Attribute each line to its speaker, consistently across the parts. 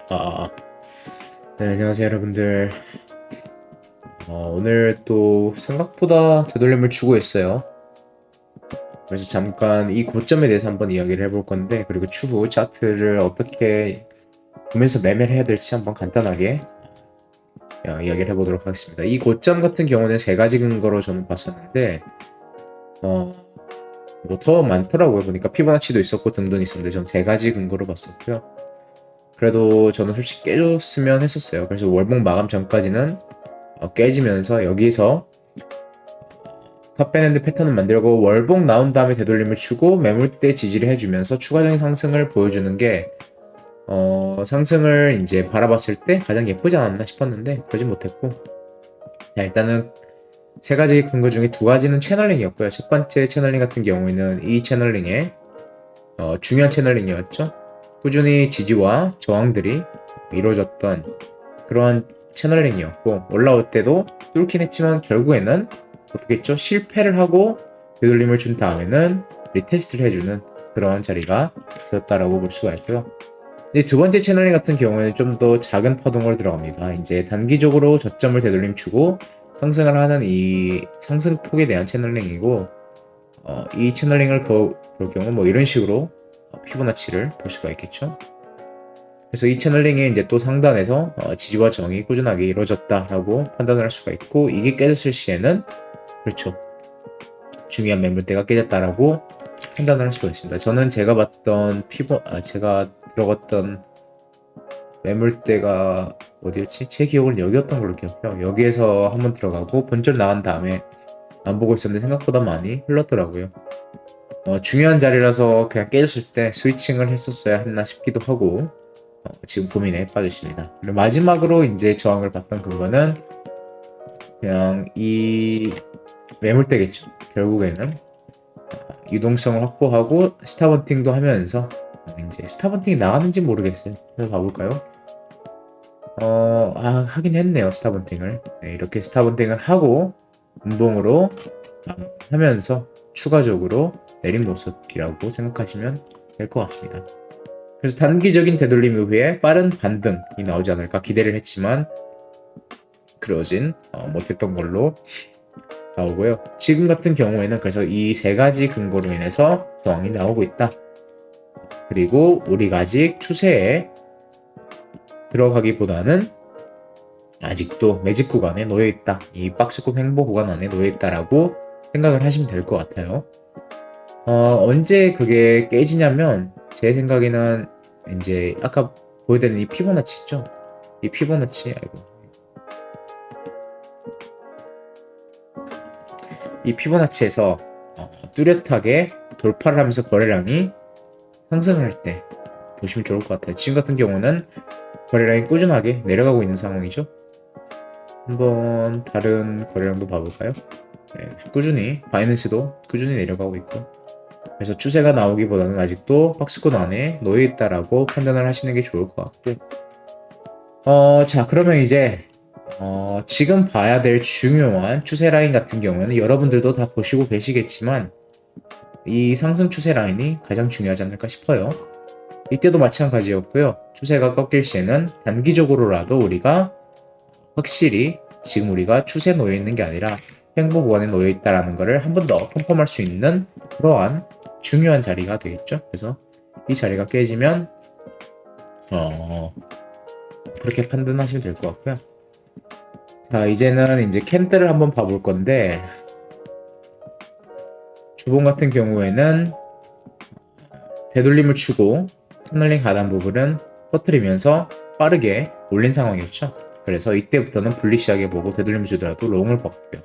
Speaker 1: 아, 네, 안녕하세요, 여러분들. 오늘 또 생각보다 되돌림을 주고 있어요. 그래서 잠깐 이 고점에 대해서 한번 이야기를 해볼 건데, 그리고 추후 차트를 어떻게 보면서 매매를 해야 될지 한번 간단하게 이야기를 해보도록 하겠습니다. 이 고점 같은 경우는 세 가지 근거로 저는 봤었는데, 뭐 더 많더라고요. 보니까 피보나치도 있었고 등등 있었는데, 전 세 가지 근거로 봤었고요. 그래도 저는 솔직히 깨줬으면 했었어요. 그래서 월봉 마감 전까지는 깨지면서 여기서 탑밴드 패턴을 만들고 월봉 나온 다음에 되돌림을 주고 매물대 지지를 해주면서 추가적인 상승을 보여주는 게 상승을 이제 바라봤을 때 가장 예쁘지 않았나 싶었는데 그러진 못했고, 자, 일단은 세 가지 근거 중에 두 가지는 채널링이었고요. 첫 번째 채널링 같은 경우에는 이 채널링의 중요한 채널링이었죠. 꾸준히 지지와 저항들이 이루어졌던 그러한 채널링이었고, 올라올 때도 뚫긴 했지만 결국에는 어떻게 했죠? 실패를 하고 되돌림을 준 다음에는 리테스트를 해주는 그런 자리가 되었다라고 볼 수가 있고요. 이제 두 번째 채널링 같은 경우에는 좀 더 작은 파동으로 들어갑니다. 이제 단기적으로 저점을 되돌림 주고 상승을 하는 이 상승폭에 대한 채널링이고, 이 채널링을 볼 경우 뭐 이런 식으로 피보나치를 볼 수가 있겠죠. 그래서 이 채널링이 이제 또 상단에서 지지와 저항이 꾸준하게 이루어졌다라고 판단을 할 수가 있고, 이게 깨졌을 시에는 그렇죠, 중요한 매물대가 깨졌다라고 판단을 할 수가 있습니다. 저는 제가 봤던 제가 들어갔던 매물대가 어디였지? 제 기억은 여기였던 걸로 기억해요. 여기에서 한번 들어가고 본전 나온 다음에 안 보고 있었는데 생각보다 많이 흘렀더라고요. 중요한 자리라서 그냥 깨졌을 때 스위칭을 했었어야 했나 싶기도 하고, 지금 고민에 빠졌습니다. 그리고 마지막으로 이제 저항을 받던 근거는 그냥 이 매물대겠죠. 결국에는 유동성을 확보하고 스타번팅도 하면서 이제 스타번팅이 나왔는지 모르겠어요. 한번 봐볼까요? 하긴 했네요. 스타번팅을. 네, 이렇게 스타번팅을 하고 운봉으로 하면서 추가적으로 내림 모습이라고 생각하시면 될 것 같습니다. 그래서 단기적인 되돌림 이후에 빠른 반등이 나오지 않을까 기대를 했지만 그러진 못했던 걸로 나오고요. 지금 같은 경우에는 그래서 이 세 가지 근거로 인해서 저항이 나오고 있다. 그리고 우리가 아직 추세에 들어가기보다는 아직도 매집 구간에 놓여 있다. 이 박스권 횡보 구간 안에 놓여 있다라고 생각을 하시면 될 것 같아요. 언제 그게 깨지냐면 제 생각에는 이제 아까 보여드린 이 피보나치 있죠? 이 피보나치, 이 피보나치에서 뚜렷하게 돌파를 하면서 거래량이 상승을 할 때 보시면 좋을 것 같아요. 지금 같은 경우는 거래량이 꾸준하게 내려가고 있는 상황이죠. 한번 다른 거래량도 봐볼까요? 네, 꾸준히 바이낸스도 꾸준히 내려가고 있고, 그래서 추세가 나오기보다는 아직도 박스권 안에 놓여 있다라고 판단을 하시는 게 좋을 것 같고, 자, 그러면 이제 지금 봐야 될 중요한 추세 라인 같은 경우에는 여러분들도 다 보시고 계시겠지만 이 상승 추세 라인이 가장 중요하지 않을까 싶어요. 이때도 마찬가지였고요. 추세가 꺾일 시에는 단기적으로라도 우리가 확실히 지금 우리가 추세에 놓여 있는 게 아니라 횡보 구간에 놓여 있다라는 것을 한 번 더 컨펌할 수 있는 그러한 중요한 자리가 되겠죠. 그래서 이 자리가 깨지면 그렇게 판단하시면 될 것 같고요. 자, 이제는 이제 캔들을 한번 봐볼 건데, 주봉 같은 경우에는 되돌림을 주고 터널링 하단 부분은 퍼뜨리면서 빠르게 올린 상황이었죠. 그래서 이때부터는 불리시하게 보고 되돌림 주더라도 롱을 봤고요.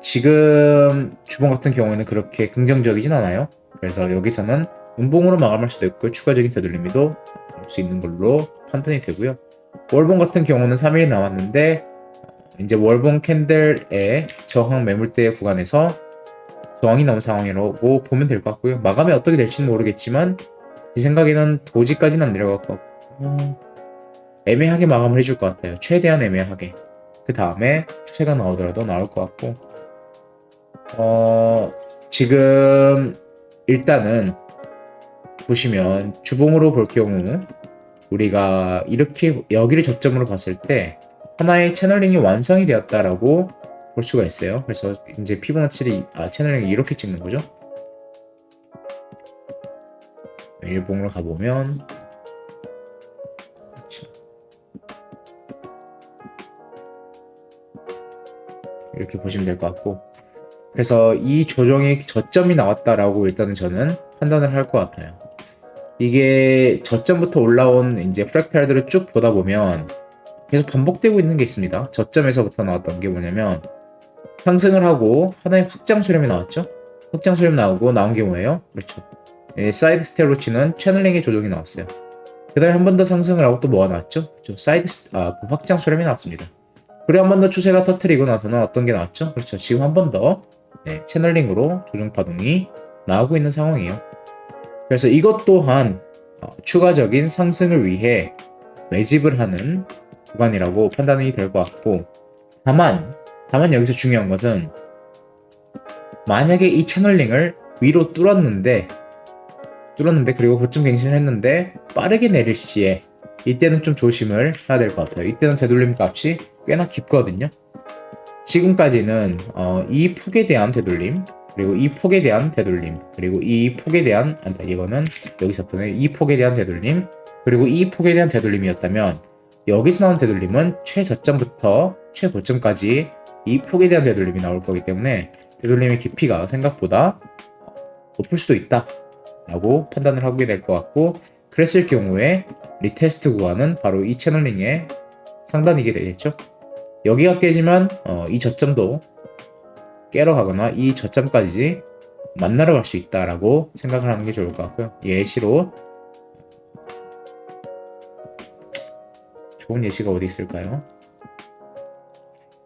Speaker 1: 지금 주봉 같은 경우에는 그렇게 긍정적이진 않아요. 그래서 여기서는 운봉으로 마감할 수도 있고 추가적인 되돌림도 할 수 있는 걸로 판단이 되고요. 월봉 같은 경우는 3일이 남았는데 이제 월봉 캔들의 저항 매물대 구간에서 저항이 나온 상황이라고 보면 될 것 같고요. 마감이 어떻게 될지는 모르겠지만 제 생각에는 도지까지는 안 내려갈 것 같고 애매하게 마감을 해줄 것 같아요. 최대한 애매하게. 그 다음에 추세가 나오더라도 나올 것 같고, 지금 일단은 보시면 주봉으로 볼 경우 우리가 이렇게 여기를 저점으로 봤을 때 하나의 채널링이 완성이 되었다라고 볼 수가 있어요. 그래서 이제 피보나치를 채널링이 이렇게 찍는 거죠. 일봉으로 가보면 이렇게 보시면 될 것 같고, 그래서 이 조정의 저점이 나왔다라고 일단은 저는 판단을 할 것 같아요. 이게 저점부터 올라온 이제 프랙탈들을 쭉 보다 보면 계속 반복되고 있는 게 있습니다. 저점에서부터 나왔던 게 뭐냐면 상승을 하고 하나의 확장 수렴이 나왔죠. 확장 수렴 나오고 나온 게 뭐예요? 그렇죠. 사이드 스텝으로 치는 채널링의 조정이 나왔어요. 그 다음에 한 번 더 상승을 하고 또 뭐가 나왔죠? 그렇죠. 그 확장 수렴이 나왔습니다. 그리고 한 번 더 추세가 터트리고 나서는 어떤 게 나왔죠? 그렇죠. 지금 한 번 더 채널링으로 조정 파동이 나오고 있는 상황이에요. 그래서 이것 또한 추가적인 상승을 위해 매집을 하는 구간이라고 판단이 될 것 같고, 다만 여기서 중요한 것은 만약에 이 채널링을 위로 뚫었는데 그리고 고점 갱신을 했는데 빠르게 내릴 시에 이때는 좀 조심을 해야 될 것 같아요. 이때는 되돌림 값이 꽤나 깊거든요. 지금까지는 이 폭에 대한 되돌림, 그리고 이 폭에 대한 되돌림, 그리고 이 폭에 대한 이거는 여기서부터는 이 폭에 대한 되돌림, 그리고 이 폭에 대한 되돌림이었다면 여기서 나온 되돌림은 최저점부터 최고점까지 이 폭에 대한 되돌림이 나올 거기 때문에 되돌림의 깊이가 생각보다 높을 수도 있다 라고 판단을 하게 될 것 같고, 그랬을 경우에 리테스트 구간은 바로 이 채널링의 상단이게 되겠죠. 여기가 깨지면 이 저점도 깨러 가거나 이 저점까지 만나러 갈 수 있다라고 생각을 하는 게 좋을 것 같고요. 예시로 좋은 예시가 어디 있을까요?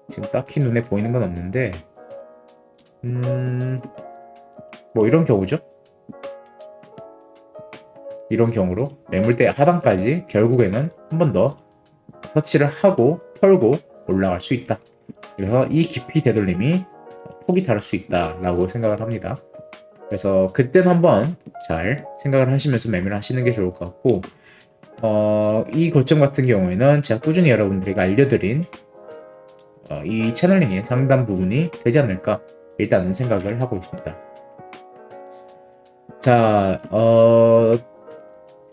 Speaker 1: 지금 딱히 눈에 보이는 건 없는데 뭐 이런 경우죠. 이런 경우로 매물대 하단까지 결국에는 한 번 더 터치를 하고 털고 올라갈 수 있다. 그래서 이 깊이 되돌림이 폭이 다를 수 있다라고 생각을 합니다. 그래서 그때는 한번 잘 생각을 하시면서 매매를 하시는 게 좋을 것 같고, 이 고점 같은 경우에는 제가 꾸준히 여러분들에게 알려드린 이 채널링의 상단 부분이 되지 않을까 일단은 생각을 하고 있습니다. 자,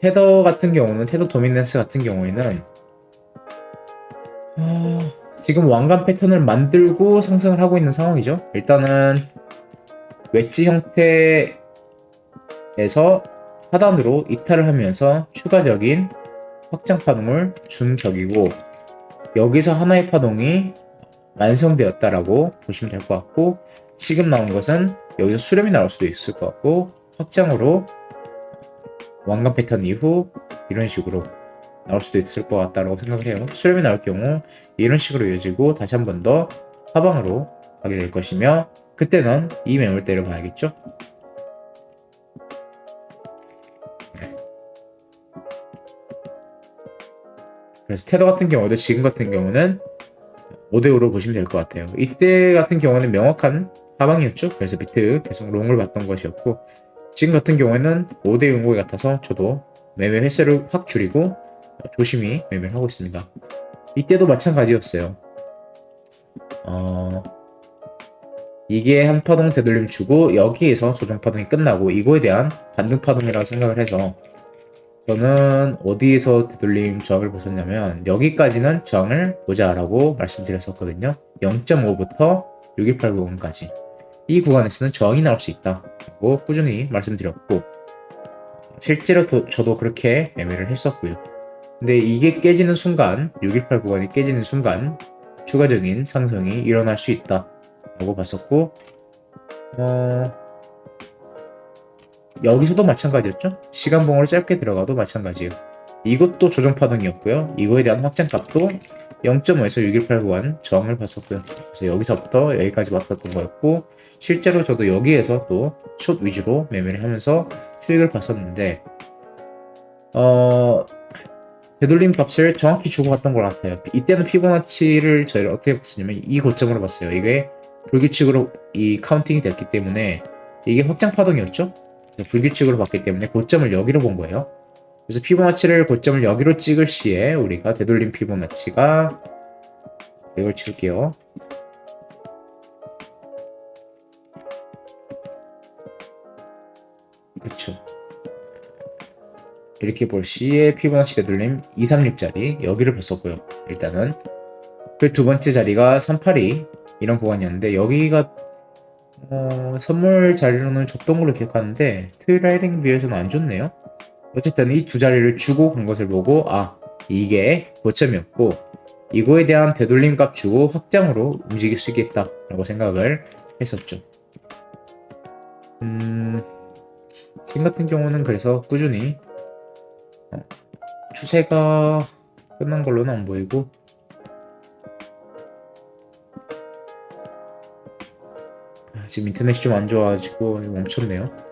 Speaker 1: 테더 같은 경우는, 테더 도미넌스 같은 경우에는 지금 왕관 패턴을 만들고 상승을 하고 있는 상황이죠. 일단은 웨지 형태에서 하단으로 이탈을 하면서 추가적인 확장 파동을 준 격이고, 여기서 하나의 파동이 완성되었다라고 보시면 될 것 같고, 지금 나온 것은 여기서 수렴이 나올 수도 있을 것 같고, 확장으로 왕관 패턴 이후 이런 식으로 나올 수도 있을 것 같다고 생각을 해요. 수렴이 나올 경우 이런 식으로 이어지고 다시 한 번 더 하방으로 가게 될 것이며, 그때는 이 매물대를 봐야겠죠. 그래서 테더 같은 경우도 지금 같은 경우는 5대5로 보시면 될 것 같아요. 이때 같은 경우는 명확한 하방이었죠. 그래서 비트 계속 롱을 봤던 것이었고, 지금 같은 경우에는 5대6인 것 같아서 저도 매매 횟수를 확 줄이고 조심히 매매를 하고 있습니다. 이때도 마찬가지였어요. 이게 한 파동 되돌림 주고 여기에서 조정 파동이 끝나고 이거에 대한 반등 파동이라고 생각을 해서 저는 어디에서 되돌림 저항을 보셨냐면 여기까지는 저항을 보자라고 말씀드렸었거든요. 0.5부터 61890까지 이 구간에서는 저항이 나올 수 있다고 꾸준히 말씀드렸고, 실제로 저도 그렇게 매매를 했었고요. 근데 이게 깨지는 순간, 618 구간이 깨지는 순간 추가적인 상승이 일어날 수 있다라고 봤었고, 여기서도 마찬가지였죠. 시간봉으로 짧게 들어가도 마찬가지예요. 이것도 조정 파동이었고요. 이거에 대한 확장값도 0.5에서 618 구간 저항을 봤었고요. 그래서 여기서부터 여기까지 봤었던 거였고, 실제로 저도 여기에서 또 숏 위주로 매매를 하면서 수익을 봤었는데, 되돌림 값을 정확히 주고 갔던 것 같아요. 이때는 피보나치를 저희가 어떻게 봤냐면 이 고점으로 봤어요. 이게 불규칙으로 이 카운팅이 됐기 때문에 이게 확장 파동이었죠. 불규칙으로 봤기 때문에 고점을 여기로 본 거예요. 그래서 피보나치를 고점을 여기로 찍을 시에 우리가 되돌림 피보나치가 이걸 치울게요. 그쵸. 이렇게 볼 시에 피보나치 되돌림 236짜리 여기를 봤었고요. 일단은 그 두 번째 자리가 382 이런 구간이었는데 여기가 선물 자리로는 줬던 걸로 기억하는데 트레이딩 뷰에서는 안 좋네요. 어쨌든 이 두 자리를 주고 간 것을 보고 이게 고점이었고 이거에 대한 되돌림 값 주고 확장으로 움직일 수 있겠다라고 생각을 했었죠. 지금 같은 경우는 그래서 꾸준히 추세가 끝난 걸로는 안 보이고 지금 인터넷이 좀 안 좋아가지고 멈췄네요.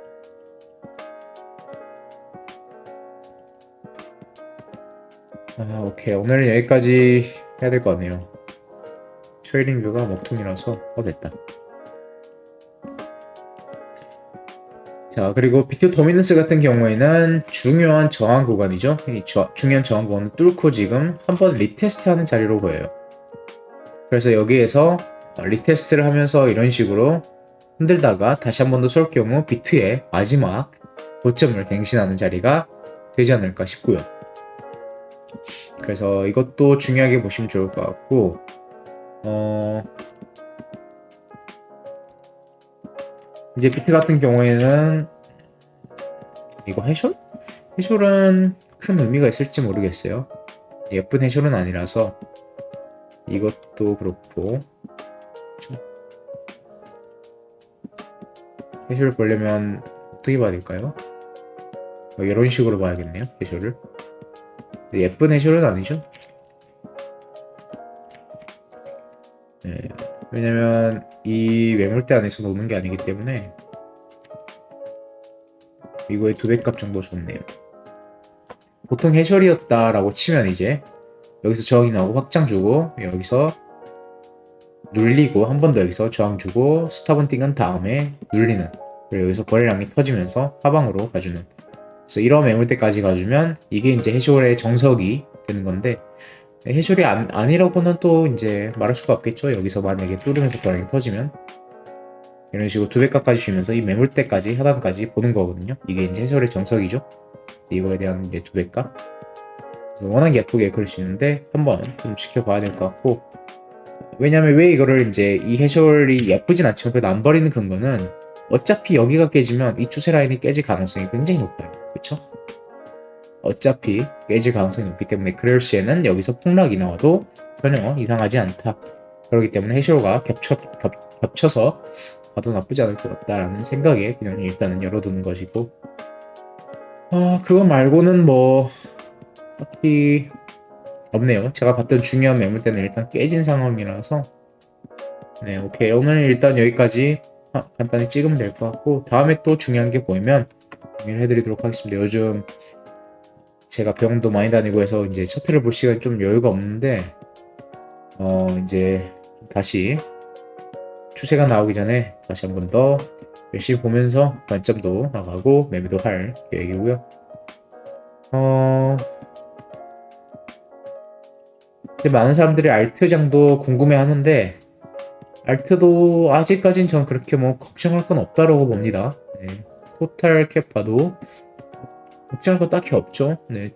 Speaker 1: 오케이. 오늘은 여기까지 해야 될 것 같네요. 트레이딩 뷰가 먹통이라서 됐다. 자, 그리고 비트 도미넌스 같은 경우에는 중요한 저항 구간이죠. 이 중요한 저항 구간을 뚫고 지금 한번 리테스트 하는 자리로 보여요. 그래서 여기에서 리테스트를 하면서 이런 식으로 흔들다가 다시 한 번 더 쏠 경우 비트의 마지막 고점을 갱신하는 자리가 되지 않을까 싶고요. 그래서 이것도 중요하게 보시면 좋을 것 같고 이제 비트 같은 경우에는 이거 해쇼? 해쇼는 큰 의미가 있을지 모르겠어요. 예쁜 해쇼는 아니라서 이것도 그렇고 해쇼를 보려면 어떻게 봐야 될까요? 이런 식으로 봐야겠네요. 해쇼를 예쁜 해쇼는 아니죠. 네, 왜냐면 이 매물대 안에서 노는 게 아니기 때문에 이거의 2배 값 정도 좋네요. 보통 해셜이었다라고 치면 이제 여기서 저항이 나오고 확장 주고 여기서 눌리고 한 번 더 여기서 저항 주고 스탑은 띵한 다음에 눌리는, 그리고 여기서 거래량이 터지면서 하방으로 가주는, 그래서 이런 매물대까지 가주면 이게 이제 해쇼의 정석이 되는 건데 해쇼이 아니라고는 또 이제 말할 수가 없겠죠. 여기서 만약에 뚫으면서 거래량이 터지면 이런 식으로 2배 값까지 주면서 이 매물대까지 하단까지 보는 거거든요. 이게 이제 해쇼의 정석이죠. 이거에 대한 이제 2배 값. 워낙 예쁘게 그릴 수 있는데 한번 좀 지켜봐야 될 것 같고, 왜냐면 왜 이거를 이제 이 해셜이 예쁘진 않지만 그래도 안 버리는 근거는 어차피 여기가 깨지면 이 추세 라인이 깨질 가능성이 굉장히 높아요. 그쵸? 어차피 깨질 가능성이 높기 때문에 그럴 시에는 여기서 폭락이 나와도 전혀 이상하지 않다. 그렇기 때문에 해셜과 겹쳐서 봐도 나쁘지 않을 것 같다라는 생각에 그냥 일단은 열어두는 것이고, 그거 말고는 뭐 딱히 없네요. 제가 봤던 중요한 매물대는 일단 깨진 상황이라서 네, 오케이. 오늘은 일단 여기까지 간단히 찍으면 될 것 같고 다음에 또 중요한 게 보이면 공유를 해드리도록 하겠습니다. 요즘 제가 병원도 많이 다니고 해서 이제 차트를 볼 시간이 좀 여유가 없는데 이제 다시 추세가 나오기 전에 다시 한 번 더 열심히 보면서 관점도 나가고 매매도 할 계획이고요. 많은 사람들이 알트장도 궁금해하는데 알트도 아직까진 전 그렇게 뭐 걱정할 건 없다라고 봅니다. 네. 토탈 캡 봐도 걱정할 거 딱히 없죠. 네.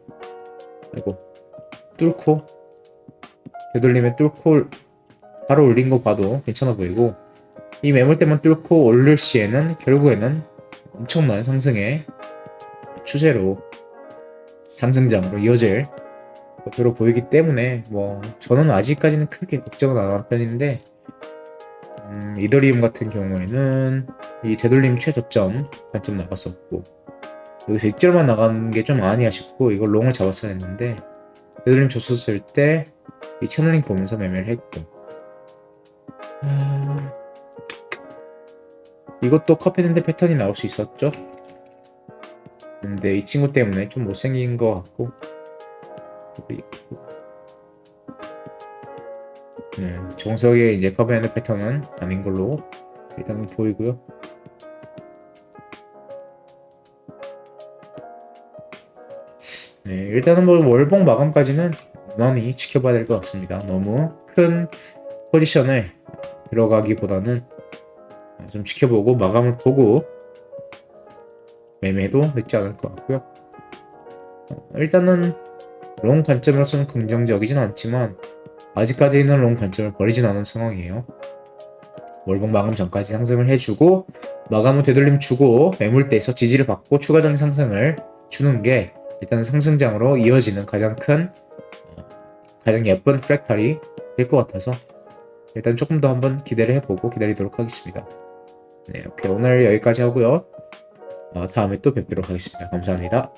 Speaker 1: 아이고 뚫고 되돌림에 뚫고 바로 올린 거 봐도 괜찮아 보이고, 이 매물대만 뚫고 오를 시에는 결국에는 엄청난 상승의 추세로 상승장으로 이어질 것으로 보이기 때문에 뭐 저는 아직까지는 크게 걱정은 안 하는 편인데 이더리움 같은 경우에는 이 되돌림 최저점 관점 나갔었고 여기서 익절만 나간 게 좀 많이 아쉽고 이걸 롱을 잡았어야 했는데 되돌림 줬었을 때 이 채널링 보면서 매매를 했고, 이것도 커피핸드 패턴이 나올 수 있었죠. 근데 이 친구 때문에 좀 못생긴 것 같고 네, 정석의 이제 커피핸드 패턴은 아닌 걸로 일단은 보이고요. 네, 일단은 뭐 월봉 마감까지는 무난히 지켜봐야 될 것 같습니다. 너무 큰 포지션에 들어가기보다는 좀 지켜보고 마감을 보고 매매도 늦지 않을 것 같고요. 일단은 롱 관점으로서는 긍정적이진 않지만 아직까지는 롱 관점을 버리진 않은 상황이에요. 월봉 마감 전까지 상승을 해주고 마감은 되돌림 주고 매물대에서 지지를 받고 추가적인 상승을 주는 게 일단 상승장으로 이어지는 가장 예쁜 프랙탈이 될 것 같아서 일단 조금 더 한번 기대를 해보고 기다리도록 하겠습니다. 네, 오케이. 오늘 여기까지 하고요. 다음에 또 뵙도록 하겠습니다. 감사합니다.